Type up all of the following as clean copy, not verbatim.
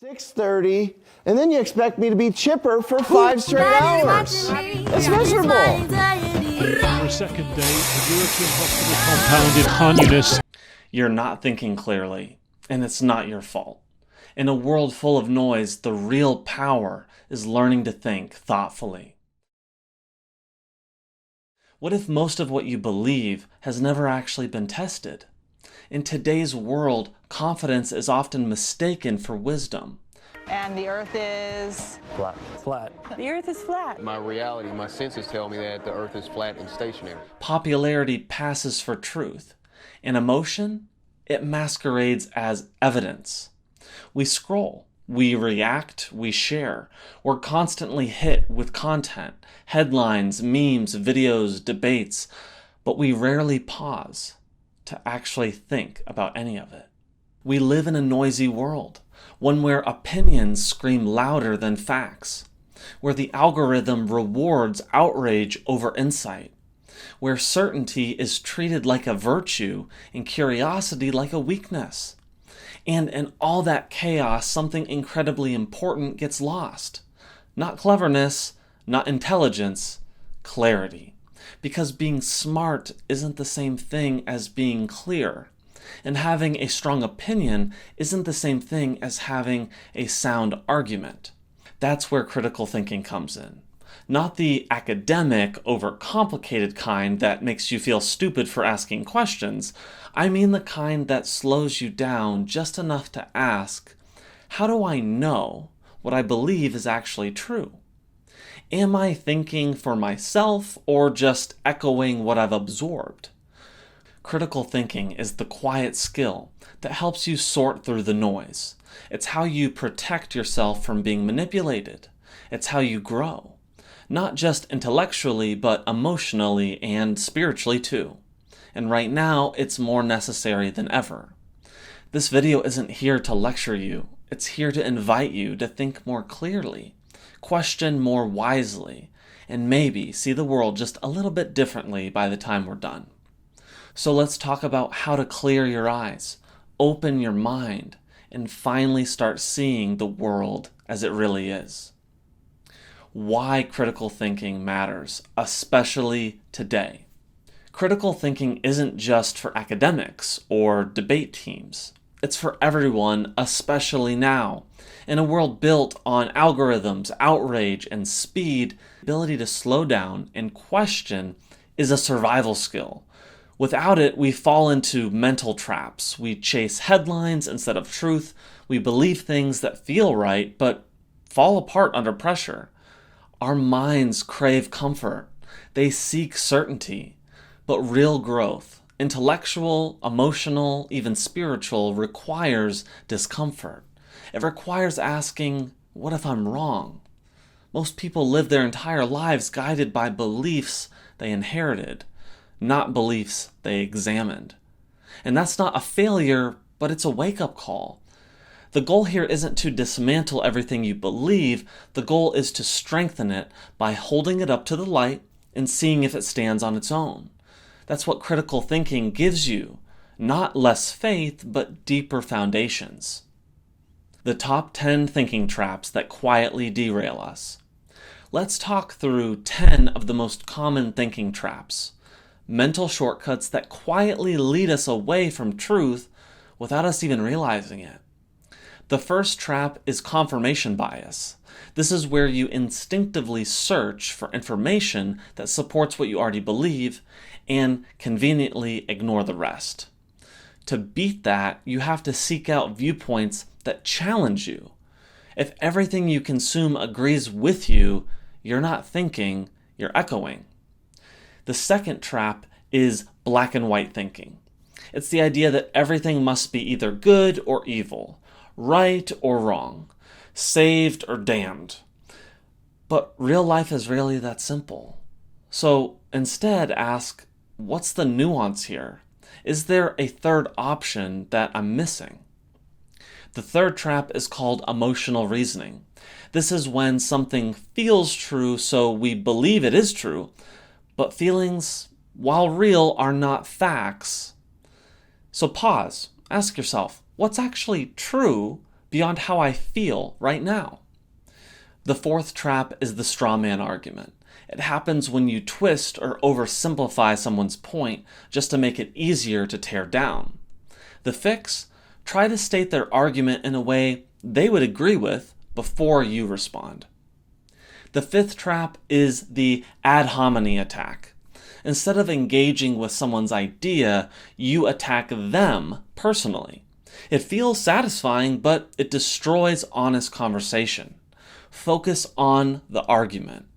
6:30, and then you expect me to be chipper for 5 straight hours. It's miserable. For a second day, the European hospital compound in Han Yunis. You're not thinking clearly, and it's not your fault. In a world full of noise, the real power is learning to think thoughtfully. What if most of what you believe has never actually been tested? In today's world, confidence is often mistaken for wisdom. And the earth is Flat. The earth is flat. My reality, my senses tell me that the earth is flat and stationary. Popularity passes for truth. And emotion, it masquerades as evidence. We scroll, we react, we share. We're constantly hit with content, headlines, memes, videos, debates, but we rarely pause to actually think about any of it. We live in a noisy world, one where opinions scream louder than facts, where the algorithm rewards outrage over insight, where certainty is treated like a virtue and curiosity like a weakness. And in all that chaos, something incredibly important gets lost. Not cleverness, not intelligence, clarity. Because being smart isn't the same thing as being clear. And having a strong opinion isn't the same thing as having a sound argument. That's where critical thinking comes in. Not the academic, overcomplicated kind that makes you feel stupid for asking questions. I mean the kind that slows you down just enough to ask, how do I know what I believe is actually true? Am I thinking for myself or just echoing what I've absorbed? Critical thinking is the quiet skill that helps you sort through the noise. It's how you protect yourself from being manipulated. It's how you grow. Not just intellectually, but emotionally and spiritually too. And right now, it's more necessary than ever. This video isn't here to lecture you. It's here to invite you to think more clearly, question more wisely, and maybe see the world just a little bit differently by the time we're done. So let's talk about how to clear your eyes, open your mind, and finally start seeing the world as it really is. Why critical thinking matters, especially today. Critical thinking isn't just for academics or debate teams. It's for everyone, especially now. In a world built on algorithms, outrage, and speed, the ability to slow down and question is a survival skill. Without it, we fall into mental traps. We chase headlines instead of truth. We believe things that feel right, but fall apart under pressure. Our minds crave comfort. They seek certainty. But real growth, intellectual, emotional, even spiritual, requires discomfort. It requires asking, what if I'm wrong? Most people live their entire lives guided by beliefs they inherited, not beliefs they examined. And that's not a failure, but it's a wake-up call. The goal here isn't to dismantle everything you believe. The goal is to strengthen it by holding it up to the light and seeing if it stands on its own. That's what critical thinking gives you. Not less faith, but deeper foundations. The top 10 thinking traps that quietly derail us. Let's talk through 10 of the most common thinking traps. Mental shortcuts that quietly lead us away from truth without us even realizing it. The first trap is confirmation bias. This is where you instinctively search for information that supports what you already believe and conveniently ignore the rest. To beat that, you have to seek out viewpoints that challenge you. If everything you consume agrees with you, you're not thinking, you're echoing. The second trap is black and white thinking. It's the idea that everything must be either good or evil, right or wrong, saved or damned. But real life is really that simple. So instead ask, what's the nuance here? Is there a third option that I'm missing? The third trap is called emotional reasoning. This is when something feels true, so we believe it is true, but feelings, while real, are not facts. So pause, ask yourself, what's actually true beyond how I feel right now. The fourth trap is the straw man argument. It happens when you twist or oversimplify someone's point just to make it easier to tear down. The fix? Try to state their argument in a way they would agree with before you respond. The fifth trap is the ad hominem attack. Instead of engaging with someone's idea, you attack them personally. It feels satisfying, but it destroys honest conversation. Focus on the argument.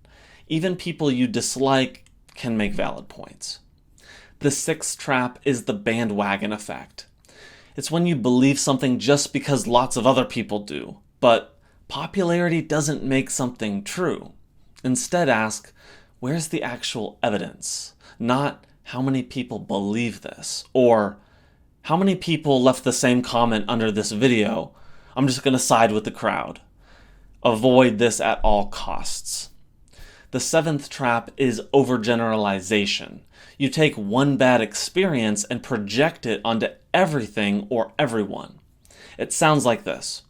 Even people you dislike can make valid points. The sixth trap is the bandwagon effect. It's when you believe something just because lots of other people do, but popularity doesn't make something true. Instead, ask, where's the actual evidence? Not how many people believe this, or how many people left the same comment under this video. I'm just going to side with the crowd. Avoid this at all costs. The seventh trap is overgeneralization. You take one bad experience and project it onto everything or everyone. It sounds like this.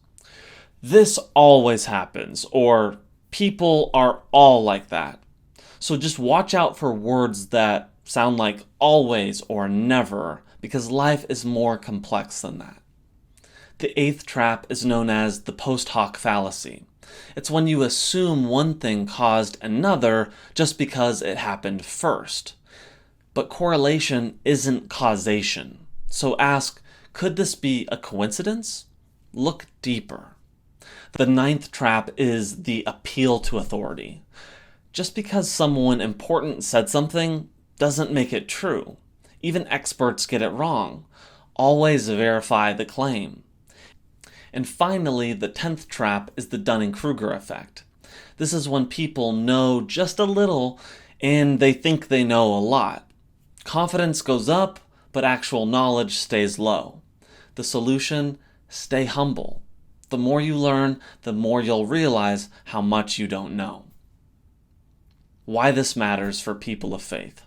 This always happens, or people are all like that. So just watch out for words that sound like always or never, because life is more complex than that. The eighth trap is known as the post hoc fallacy. It's when you assume one thing caused another just because it happened first. But correlation isn't causation. So ask, could this be a coincidence? Look deeper. The ninth trap is the appeal to authority. Just because someone important said something doesn't make it true. Even experts get it wrong. Always verify the claim. And finally, the 10th trap is the Dunning-Kruger effect. This is when people know just a little and they think they know a lot. Confidence goes up, but actual knowledge stays low. The solution? Stay humble. The more you learn, the more you'll realize how much you don't know. Why this matters for people of faith.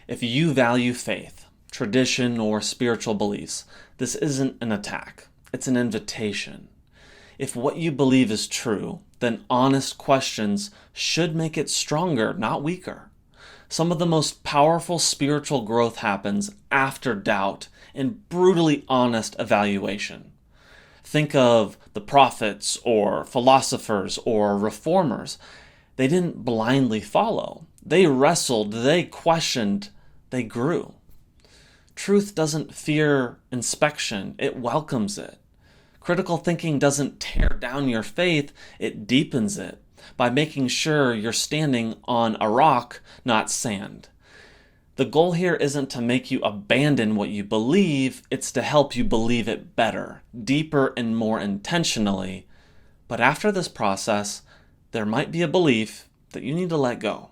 If you value faith, tradition, or spiritual beliefs, this isn't an attack. It's an invitation. If what you believe is true, then honest questions should make it stronger, not weaker. Some of the most powerful spiritual growth happens after doubt and brutally honest evaluation. Think of the prophets or philosophers or reformers. They didn't blindly follow. They wrestled, they questioned, they grew. Truth doesn't fear inspection, it welcomes it. Critical thinking doesn't tear down your faith, it deepens it by making sure you're standing on a rock, not sand. The goal here isn't to make you abandon what you believe, it's to help you believe it better, deeper, and more intentionally. But after this process, there might be a belief that you need to let go.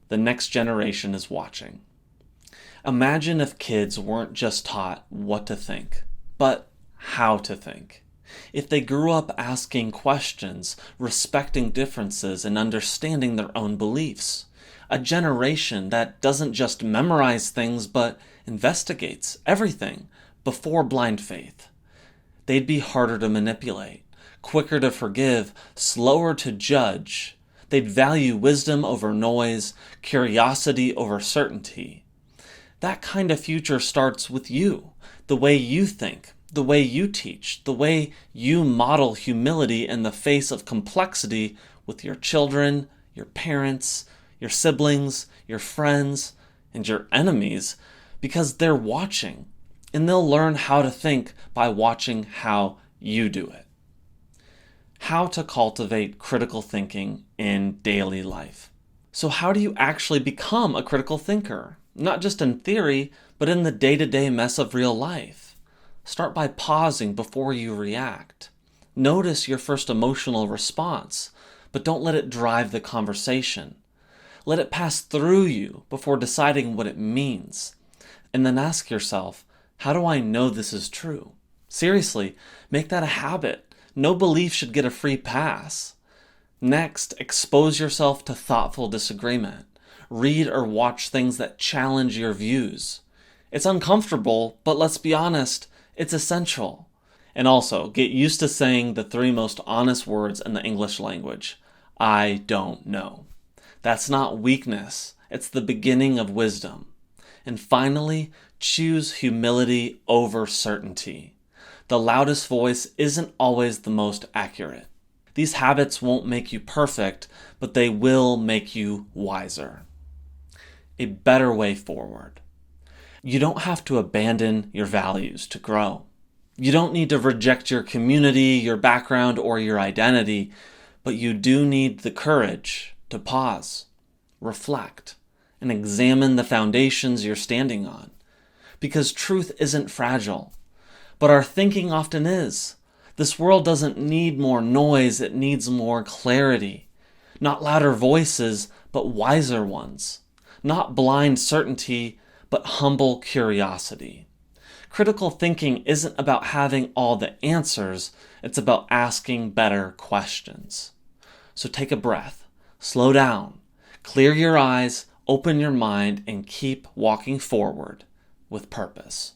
The next generation is watching. Imagine if kids weren't just taught what to think, but how to think. If they grew up asking questions, respecting differences, and understanding their own beliefs. A generation that doesn't just memorize things, but investigates everything before blind faith. They'd be harder to manipulate, quicker to forgive, slower to judge. They'd value wisdom over noise, curiosity over certainty. That kind of future starts with you, the way you think, the way you teach, the way you model humility in the face of complexity with your children, your parents, your siblings, your friends, and your enemies, because they're watching, and they'll learn how to think by watching how you do it. How to cultivate critical thinking in daily life. So how do you actually become a critical thinker? Not just in theory, but in the day-to-day mess of real life. Start by pausing before you react. Notice your first emotional response, but don't let it drive the conversation. Let it pass through you before deciding what it means. And then ask yourself, how do I know this is true? Seriously, make that a habit. No belief should get a free pass. Next, expose yourself to thoughtful disagreement. Read or watch things that challenge your views. It's uncomfortable, but let's be honest, it's essential. And also, get used to saying the three most honest words in the English language. I don't know. That's not weakness. It's the beginning of wisdom. And finally, choose humility over certainty. The loudest voice isn't always the most accurate. These habits won't make you perfect, but they will make you wiser. A better way forward. You don't have to abandon your values to grow. You don't need to reject your community, your background, or your identity, but you do need the courage to pause, reflect, and examine the foundations you're standing on. Because truth isn't fragile, but our thinking often is. This world doesn't need more noise, it needs more clarity. Not louder voices, but wiser ones. Not blind certainty, but humble curiosity. Critical thinking isn't about having all the answers, it's about asking better questions. So take a breath, slow down, clear your eyes, open your mind, and keep walking forward with purpose.